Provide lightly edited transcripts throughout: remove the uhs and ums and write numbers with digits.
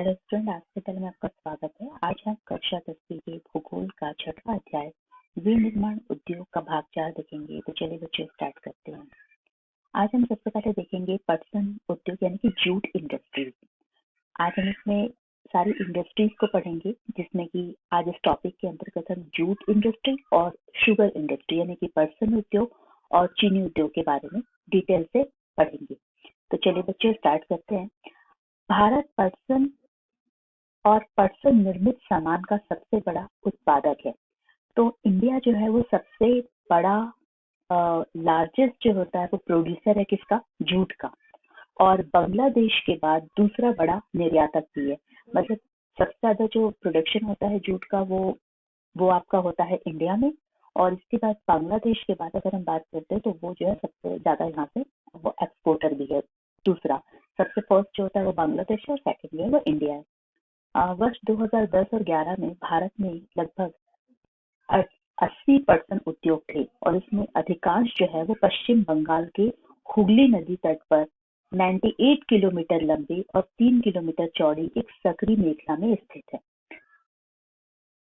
Hello student, आज से पहले में आपका स्वागत है। आज हम कक्षा 10वीं के भूगोल का छठवां अध्याय विनिर्माण उद्योग का भाग 4 देखेंगे। तो चलिए बच्चों स्टार्ट करते हैं। आज हम सबसे पहले देखेंगे पटसन उद्योग यानी कि जूट इंडस्ट्रीज। आज हम इसमें सारी इंडस्ट्रीज को पढ़ेंगे, जिसमें कि आज इस टॉपिक के अंतर्गत हम जूट इंडस्ट्री और शुगर इंडस्ट्री यानी कि पटसन उद्योग और चीनी उद्योग के बारे में डिटेल से पढ़ेंगे। तो चलिए बच्चों स्टार्ट करते हैं। भारत पटसन और पटसन निर्मित सामान का सबसे बड़ा उत्पादक है। तो इंडिया जो है वो सबसे बड़ा लार्जेस्ट जो होता है वो प्रोड्यूसर है किसका? जूट का। और बांग्लादेश के बाद दूसरा बड़ा निर्यातक भी है। मतलब सबसे ज्यादा जो प्रोडक्शन होता है जूट का वो आपका होता है इंडिया में। और इसके बाद बांग्लादेश के बाद अगर हम बात करते हैं तो वो जो है सबसे ज्यादा यहाँ से वो एक्सपोर्टर भी है। दूसरा सबसे फर्स्ट जो होता है वो बांग्लादेश है और सेकंड जो है वो इंडिया है। वर्ष 2010 और 11 में भारत में लगभग 80% उद्योग थे और इसमें अधिकांश जो है वो पश्चिम बंगाल के हुगली नदी तट पर 98 किलोमीटर लंबी और 3 किलोमीटर चौड़ी एक सकरी मेखला में स्थित है।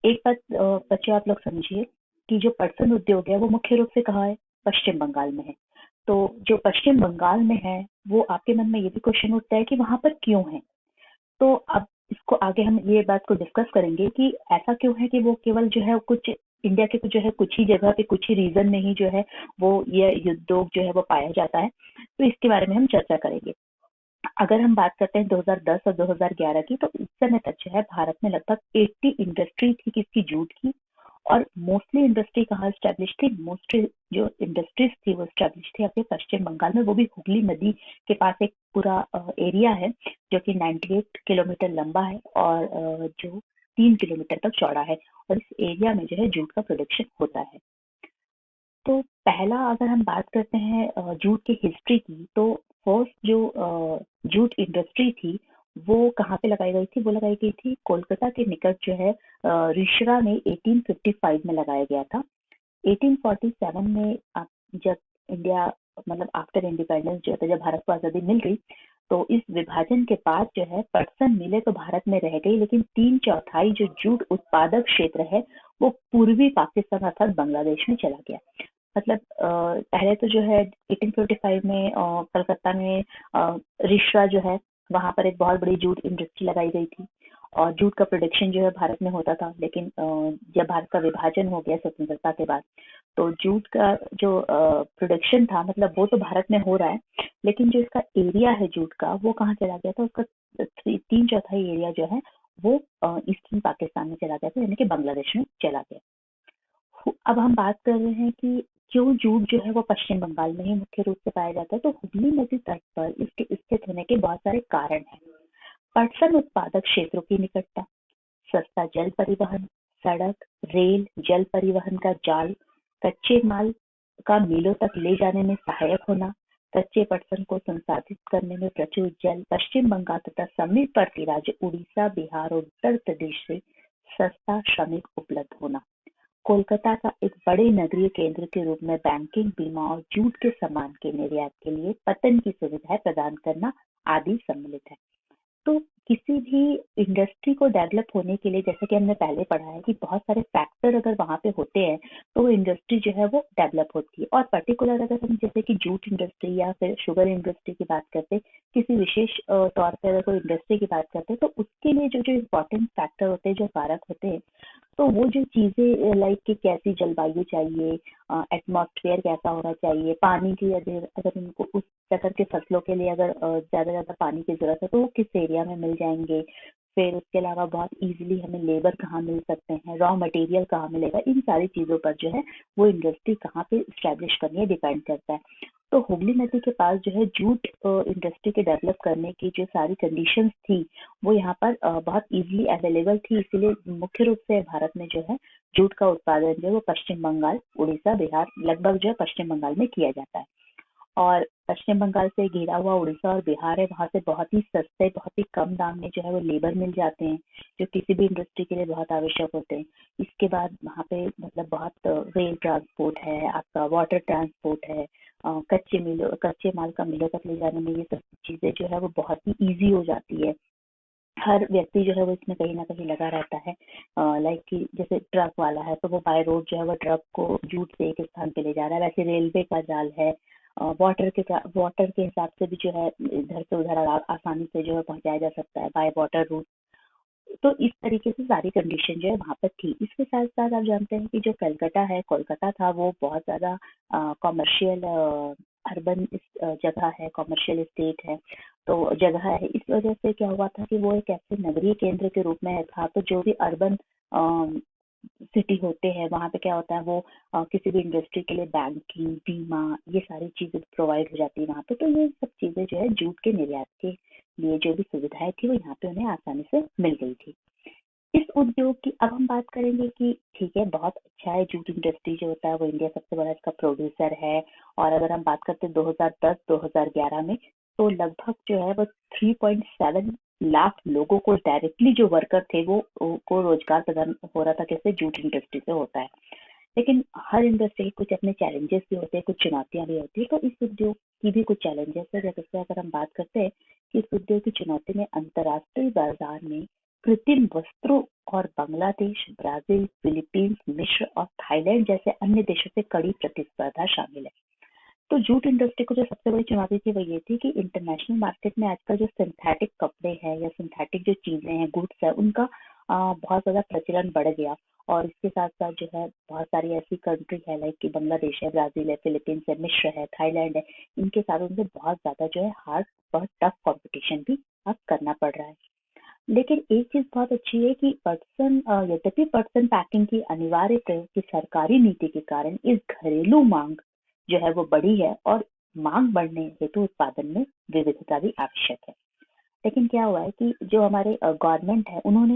एक बात बच्चों आप लोग समझिए कि जो पटसन उद्योग है वो मुख्य रूप से कहाँ है? पश्चिम बंगाल में है। तो जो पश्चिम बंगाल में है वो आपके मन में ये भी क्वेश्चन उठता है कि वहां पर क्यों है। तो अब इसको आगे हम ये बात को डिस्कस करेंगे कि ऐसा क्यों है कि वो केवल जो है कुछ इंडिया के जो है कुछ ही जगह पे कुछ ही रीजन में ही जो है वो ये उद्योग जो है वो पाया जाता है। तो इसके बारे में हम चर्चा करेंगे। अगर हम बात करते हैं 2010 और 2011 की, तो उस समय तक जो है भारत में लगभग 80 इंडस्ट्री थी किसकी? जूट की। और मोस्टली इंडस्ट्री कहाँ स्टैब्लिश थी? मोस्टली जो इंडस्ट्रीज थी वो स्टैब्लिश थी अपने पश्चिम बंगाल में, वो भी हुगली नदी के पास एक पूरा एरिया है जो कि 98 किलोमीटर लंबा है और जो 3 किलोमीटर तक चौड़ा है। और इस एरिया में जो है जूट का प्रोडक्शन होता है। तो पहला अगर हम बात करते हैं जूट की हिस्ट्री की, तो फर्स्ट जो जूट इंडस्ट्री थी वो कहाँ पे लगाई गई थी? वो लगाई गई थी कोलकाता के निकट जो है रिश्रा में 1855 में लगाया गया था। 1847 में जब इंडिया मतलब आफ्टर इंडिपेंडेंस जो था, जब भारत को आजादी मिल गई, तो इस विभाजन के बाद जो है पटसन मिले तो भारत में रह गई, लेकिन 3/4 जो जूट उत्पादक क्षेत्र है वो पूर्वी पाकिस्तान अर्थात बांग्लादेश में चला गया। मतलब पहले तो जो है 1855 में कलकत्ता में रिश्रा जो है वहां पर एक बहुत बड़ी जूट इंडस्ट्री लगाई गई थी और जूट का प्रोडक्शन जो है भारत में होता था। लेकिन जब भारत का विभाजन हो गया स्वतंत्रता के बाद, तो जूट का जो प्रोडक्शन था मतलब वो तो भारत में हो रहा है, लेकिन जो इसका एरिया है जूट का वो कहाँ चला गया था? उसका 3/4 एरिया जो है वो ईस्टर्न पाकिस्तान में चला गया था, यानी कि बांग्लादेश में चला गया। अब हम बात कर रहे हैं कि क्यों जूट जो है वो पश्चिम बंगाल में ही मुख्य रूप से पाया जाता है। तो हुगली नदी तट पर इसके स्थित होने के बहुत सारे कारण हैं। पटसन उत्पादक क्षेत्रों की निकटता, सस्ता जल परिवहन, सड़क, रेल, जल परिवहन का जाल, कच्चे माल का मिलों तक ले जाने में सहायक होना, कच्चे पटसन को संसाधित करने में प्रचुर जल, पश्चिम बंगाल तथा समीपवर्ती राज्य उड़ीसा, बिहार और उत्तर प्रदेश से सस्ता श्रमिक उपलब्ध होना, कोलकाता का एक बड़े नगरीय केंद्र के रूप में बैंकिंग, बीमा और जूट के सामान के निर्यात के लिए पतन की सुविधाएं प्रदान करना आदि सम्मिलित है। तो किसी भी इंडस्ट्री को डेवलप होने के लिए, जैसे कि हमने पहले पढ़ा है कि बहुत सारे फैक्टर अगर वहां पे होते हैं तो वो इंडस्ट्री जो है वो डेवलप होती है। और पर्टिकुलर अगर हम जैसे कि जूट इंडस्ट्री या फिर शुगर इंडस्ट्री की बात करते हैं, किसी विशेष तौर पर अगर कोई इंडस्ट्री की बात करते हैं, तो उसके लिए जो जो इम्पोर्टेंट फैक्टर होते हैं, जो कारक होते हैं, तो वो जो चीजें लाइक कि कैसी जलवायु चाहिए, एटमॉस्फेयर कैसा होना चाहिए, पानी की अगर अगर उनको उस प्रकार के फसलों के लिए अगर ज्यादा पानी की जरूरत है तो वो किस एरिया में मिल जाएंगे। फिर उसके अलावा बहुत इजीली हमें लेबर कहाँ मिल सकते हैं, रॉ मटेरियल कहाँ मिलेगा, इन सारी चीजों पर जो है वो इंडस्ट्री कहाँ पे स्टैब्लिश करनी है डिपेंड करता है। तो हुगली नदी के पास जो है जूट इंडस्ट्री के डेवलप करने की जो सारी कंडीशंस थी वो यहाँ पर बहुत इजीली अवेलेबल थी, इसीलिए मुख्य रूप से भारत में जो है जूट का उत्पादन जो है वो पश्चिम बंगाल, उड़ीसा, बिहार लगभग जो है पश्चिम बंगाल में किया जाता है। और पश्चिम बंगाल से घिरा हुआ उड़ीसा और बिहार है, वहां से बहुत ही सस्ते बहुत ही कम दाम में जो है वो लेबर मिल जाते हैं, जो किसी भी इंडस्ट्री के लिए बहुत आवश्यक होते हैं। इसके बाद वहाँ पे मतलब बहुत रेल ट्रांसपोर्ट है, आपका वाटर ट्रांसपोर्ट है, कच्चे माल का मिलों तक ले जाने में ये सब चीजें जो है वो बहुत ही ईजी हो जाती है। हर व्यक्ति जो है वो इसमें कहीं ना कहीं लगा रहता है। लाइक कि जैसे ट्रक वाला है तो वो बाय रोड जो है वो ट्रक को जूट से एक स्थान पे ले जा रहा है, वैसे रेलवे का जाल है। वाटर के हिसाब से भी जो है इधर से उधर आसानी से जो है पहुंचाया जा सकता है बाय वाटर रूट। तो इस तरीके से सारी कंडीशन जो है वहां पर थी। इसके साथ साथ आप जानते हैं कि जो कलकत्ता है, कोलकाता था, वो बहुत ज्यादा कॉमर्शियल अर्बन जगह है, कॉमर्शियल स्टेट है, तो जगह है। इस वजह से क्या हुआ था कि वो एक ऐसे नगरीय केंद्र के रूप में था, तो जो भी अर्बन सिटी होते हैं वहाँ पे क्या होता है, वो किसी भी इंडस्ट्री के लिए बैंकिंग, बीमा, ये सारी चीजें प्रोवाइड हो जाती है वहाँ पे। तो ये सब चीजें जो है जूट के निर्यात के लिए जो भी सुविधाएं थी वो यहाँ पे उन्हें आसानी से मिल गई थी। इस उद्योग की अब हम बात करेंगे कि ठीक है, बहुत अच्छा है, जूट इंडस्ट्री जो होता है वो इंडिया सबसे बड़ा इसका प्रोड्यूसर है। और अगर हम बात करते हैं 2010-2011 में, तो लगभग जो है वो 3.7 लाख लोगों को डायरेक्टली, जो वर्कर थे वो को रोजगार प्रदान हो रहा था, कैसे, जूट इंडस्ट्री से होता है। लेकिन हर इंडस्ट्री के कुछ अपने चैलेंजेस भी होते हैं, कुछ चुनौतियां भी होती है। तो इस उद्योग की भी कुछ चैलेंजेस है। जैसे अगर हम बात करते हैं कि इस उद्योग की चुनौती में अंतर्राष्ट्रीय बाजार में कृत्रिम वस्त्रों और बांग्लादेश, ब्राजील, फिलीपींस, मिस्र और थाईलैंड जैसे अन्य देशों से कड़ी प्रतिस्पर्धा शामिल है। तो जूट इंडस्ट्री को जो सबसे बड़ी चुनौती थी वो ये थी कि इंटरनेशनल मार्केट में आजकल जो सिंथेटिक कपड़े हैं या सिंथेटिक जो चीजें हैं, गुड्स है, उनका बहुत ज्यादा प्रचलन बढ़ गया। और इसके साथ साथ जो है बहुत सारी ऐसी कंट्री है, लाइक कि बांग्लादेश है, ब्राजील है, फिलीपींस है, मिस्र है, थाईलैंड है, इनके साथ उनसे बहुत ज्यादा जो है हार्ड, बहुत टफ कंपटीशन भी अब करना पड़ रहा है। लेकिन एक चीज बहुत अच्छी है कि यद्यपि पटसन पैकिंग की अनिवार्य प्रयोग की सरकारी नीति के कारण इस घरेलू मांग जो है वो बढ़ी है, और मांग बढ़ने हेतु उत्पादन में विविधता भी आवश्यक है। लेकिन क्या हुआ है कि जो हमारे गवर्नमेंट है, उन्होंने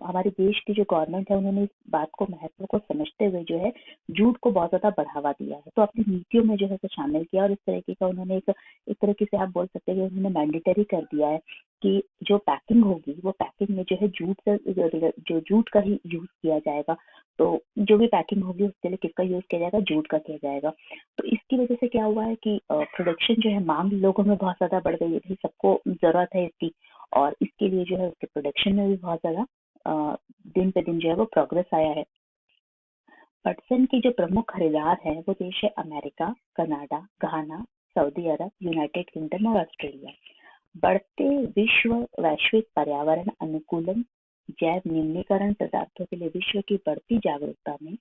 हमारे देश की जो गवर्नमेंट है, उन्होंने इस बात को, महत्व को समझते हुए जो है जूट को बहुत ज्यादा बढ़ावा दिया है, तो अपनी नीतियों में जो है उसे शामिल किया। और इस तरीके का उन्होंने एक तरीके से आप बोल सकते हैं कि उन्होंने मैंडेटरी कर दिया है कि जो पैकिंग होगी वो पैकिंग में जो है जूट से, जो जूट का ही यूज किया जाएगा। तो जो भी पैकिंग होगी उसके लिए किसका यूज किया जाएगा, जूट का किया जाएगा। तो इसकी वजह से क्या हुआ है कि प्रोडक्शन जो है, मांग लोगों में बहुत ज्यादा बढ़ गई है, भाई सबको जरूरत है इसकी, और इसके लिए जो है उसके प्रोडक्शन में भी बहुत ज्यादा दिन पे दिन जो है वो प्रोग्रेस आया है। पटसन के जो प्रमुख खरीदार हैं वो देश है अमेरिका, कनाडा, घाना, सऊदी अरब, यूनाइटेड किंगडम और ऑस्ट्रेलिया। बढ़ते वैश्विक पर्यावरण अनुकूलन, जैव निम्नीकरण पदार्थों के लिए विश्व की बढ़ती जागरूकता में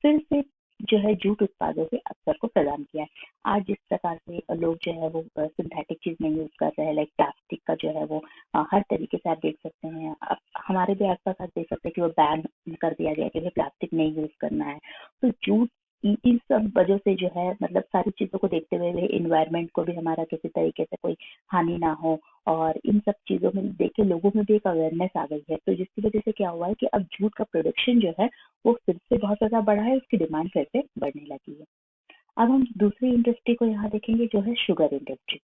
फिर से जो है जूट उत्पादों के अवसर को प्रदान किया है। आज जिस प्रकार से लोग जो है वो सिंथेटिक चीज नहीं यूज कर रहे हैं, लाइक प्लास्टिक का जो है वो हर तरीके से आप देख सकते हैं। अब हमारे भी आसपास आप देख सकते हैं कि वो बैन कर दिया गया है कि प्लास्टिक नहीं यूज करना है। तो जूट इन सब वजह से जो है, मतलब सारी चीजों को देखते हुए इन्वायरमेंट को भी हमारा किसी तरीके से कोई हानि ना हो, और इन सब चीजों में देखे लोगों में भी एक अवेयरनेस आ गई है। तो जिसकी वजह से क्या हुआ है कि अब जूट का प्रोडक्शन जो है वो फिर से बहुत ज्यादा बढ़ा है, उसकी डिमांड फिर से बढ़ने लगी है। अब हम दूसरी इंडस्ट्री को यहाँ देखेंगे, जो है शुगर इंडस्ट्री।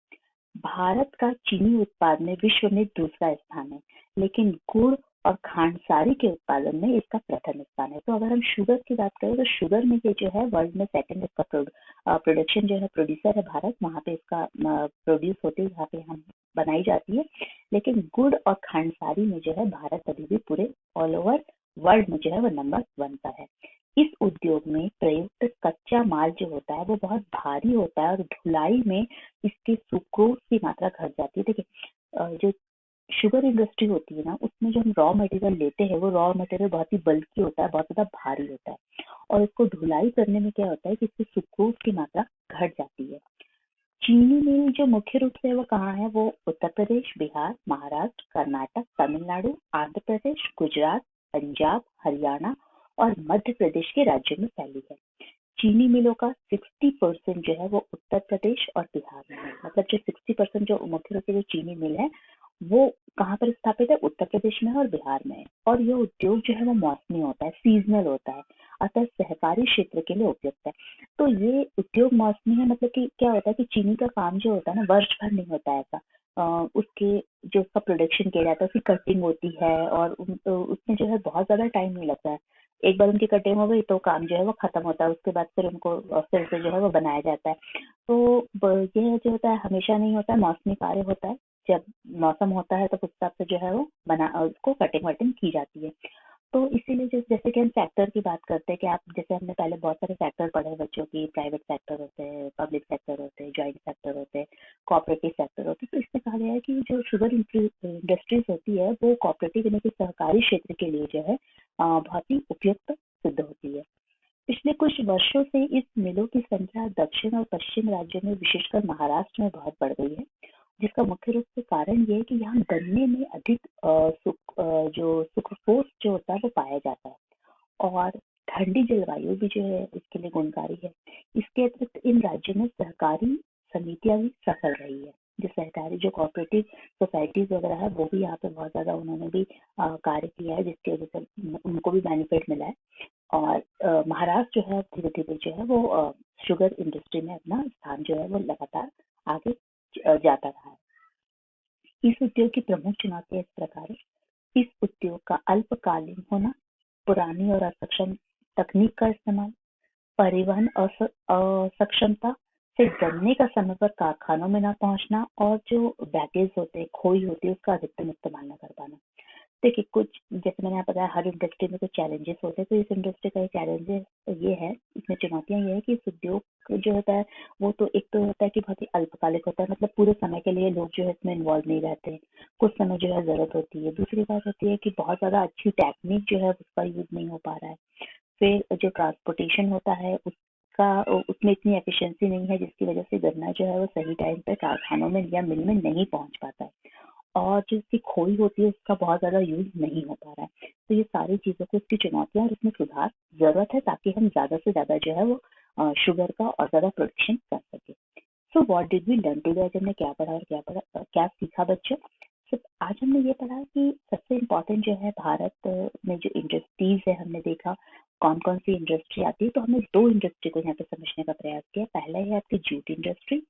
भारत का चीनी उत्पाद में विश्व में दूसरा स्थान है, लेकिन गुड़ और खांडसारी के उत्पादन में इसका प्रथम स्थान है। तो अगर हम शुगर की बात करें तो शुगर में ये जो है वर्ल्ड में सेकंड इसका प्रोडक्शन जो है, प्रोड्यूसर है भारत, वहाँ पे इसका प्रोड्यूस होती है, वहाँ पे हम बनाई जाती है। लेकिन गुड़ और खांडसारी में जो है भारत अभी भी पूरे ऑल ओवर वर्ल्ड में जो है वो नंबर 1 पर है। इस उद्योग में प्रयुक्त कच्चा माल जो होता है वो बहुत भारी होता है, और ढुलाई में इसके सुक्रोज की मात्रा घट जाती है। देखिए, जो शुगर इंडस्ट्री होती है ना, उसमें जो हम रॉ मटेरियल लेते हैं वो रॉ मटेरियल बहुत ही बल्की होता है, बहुत ज्यादा भारी होता है, और इसको ढुलाई करने में क्या होता है कि इससे सुक्रोज की मात्रा घट जाती है। चीनी मिल जो मुख्य रूप से वो कहाँ है, वो उत्तर प्रदेश, बिहार, महाराष्ट्र, कर्नाटक, तमिलनाडु, आंध्र प्रदेश, गुजरात, पंजाब, हरियाणा और मध्य प्रदेश के राज्यों में फैली है। चीनी मिलों का 60% जो है वो उत्तर प्रदेश और बिहार में है। मतलब जो 60% जो मुख्य रूप से जो चीनी मिल है वो कहाँ पर स्थापित है, उत्तर प्रदेश में है और बिहार में है। और यह उद्योग जो है वो मौसमी होता है, सीजनल होता है, अतः सहकारी क्षेत्र के लिए उपयुक्त है। तो ये उद्योग मौसमी है, मतलब कि क्या होता है कि चीनी का काम जो होता है ना, वर्ष भर नहीं होता है ऐसा। उसके जो उसका प्रोडक्शन किया जाता है, उसकी कटिंग होती है, और उसमें जो है बहुत ज्यादा टाइम नहीं लगता है। एक बार उनकी कटिंग हो गई तो काम जो है वो खत्म होता है, उसके बाद फिर उनको फिर से जो है वो बनाया जाता है। तो यह जो होता है हमेशा नहीं होता है, मौसमी कार्य होता है। जब मौसम होता है तो उस हिसाब से जो है वो उसको कटिंग वटिंग की जाती है। तो इसीलिए जैसे कि हम सेक्टर की बात करते हैं कि आप जैसे हमने पहले बहुत सारे सेक्टर पढ़े हैं बच्चों की, प्राइवेट सेक्टर होते हैं, पब्लिक सेक्टर होते हैं, जॉइंट सेक्टर होते हैं, कोऑपरेटिव सेक्टर होते हैं। तो इसमें कहा गया है कि जो शुगर इंडस्ट्रीज होती है वो कोऑपरेटिव यानी कि सहकारी क्षेत्र के लिए जो है बहुत ही उपयुक्त सिद्ध होती है। पिछले कुछ वर्षों से इस मिलों की संख्या दक्षिण और पश्चिम राज्यों में विशेषकर महाराष्ट्र में बहुत बढ़ गई है, जिसका मुख्य रूप से कारण ये है कि यहाँ गन्ने में अधिक जो सुक्रोज जो होता है वो पाया जाता है, और ठंडी जलवायु भी जो है इसके लिए गुणकारी है। इसके अतिरिक्त इन राज्यों में सहकारी समितियां भी सफल रही है। जो सहकारी जो कोऑपरेटिव सोसाइटीज वगैरह है वो भी यहाँ पे बहुत ज्यादा उन्होंने भी कार्य किया है, जिसकी वजह से उनको भी बेनिफिट मिला है। और महाराष्ट्र जो है धीरे धीरे जो है वो शुगर इंडस्ट्री में अपना स्थान जो है वो लगातार आगे जाता रहा है। इस उद्योग की प्रमुख चुनौतियां इस प्रकार है। इस उद्योग का अल्पकालीन होना, पुरानी और असक्षम तकनीक का इस्तेमाल, परिवहन असक्षमता से गन्ने का समय पर कारखानों में ना पहुंचना, और जो बैगेज होते हैं, खोई होती है, उसका अधिकतम इस्तेमाल न कर पाना। देखिए कुछ जैसे मैंने आपको बताया हर इंडस्ट्री में कुछ चैलेंजेस होते हैं, तो इस इंडस्ट्री का चैलेंजेस ये है, इसमें चुनौतियां ये है कि इस उद्योग जो होता है वो तो एक तो होता है कि बहुत ही अल्पकालिक होता है, मतलब पूरे समय के लिए लोग जो है इसमें इन्वॉल्व नहीं रहते हैं, कुछ समय जो है जरूरत होती है। दूसरी बात होती है कि बहुत ज्यादा अच्छी टेक्निक जो है उसका यूज नहीं हो पा रहा है। फिर जो ट्रांसपोर्टेशन होता है उसका उसमें इतनी एफिशिएंसी नहीं है, जिसकी वजह से गन्ना जो है वो सही टाइम पे कारखानों में या मिल में नहीं पहुंच पाता है, और जो इसकी खोई होती है उसका बहुत ज्यादा यूज नहीं हो पा रहा है। तो ये सारी चीजों को, इसकी चुनौतियां और इसमें सुधार जरूरत है, ताकि हम ज्यादा से ज्यादा जो है वो शुगर का और ज्यादा प्रोडक्शन कर सके। So what did we learn today? आज हमने क्या पढ़ा और क्या सीखा बच्चों? आज हमने ये पढ़ा कि सबसे इम्पोर्टेंट जो है भारत में जो इंडस्ट्रीज है, हमने देखा कौन कौन सी इंडस्ट्री आती है। तो हमने दो इंडस्ट्री को यहाँ पे समझने का प्रयास किया। पहला है आपकी जूट इंडस्ट्री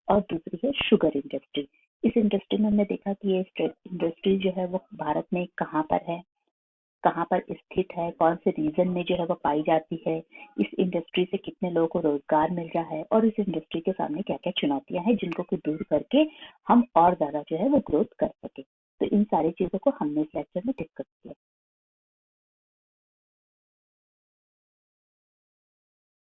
और दूसरी है शुगर इंडस्ट्री। इस इंडस्ट्री में हमने देखा कि ये इंडस्ट्री जो है वो भारत में कहाँ पर है, कहाँ पर स्थित है, कौन से रीजन में जो है वो पाई जाती है, इस इंडस्ट्री से कितने लोगों को रोजगार मिल रहा है, और इस इंडस्ट्री के सामने क्या क्या चुनौतियां हैं जिनको को दूर करके हम और ज्यादा जो है वो ग्रोथ कर सके। तो इन सारी चीजों को हमने इस लेक्चर में डिस्कस किया।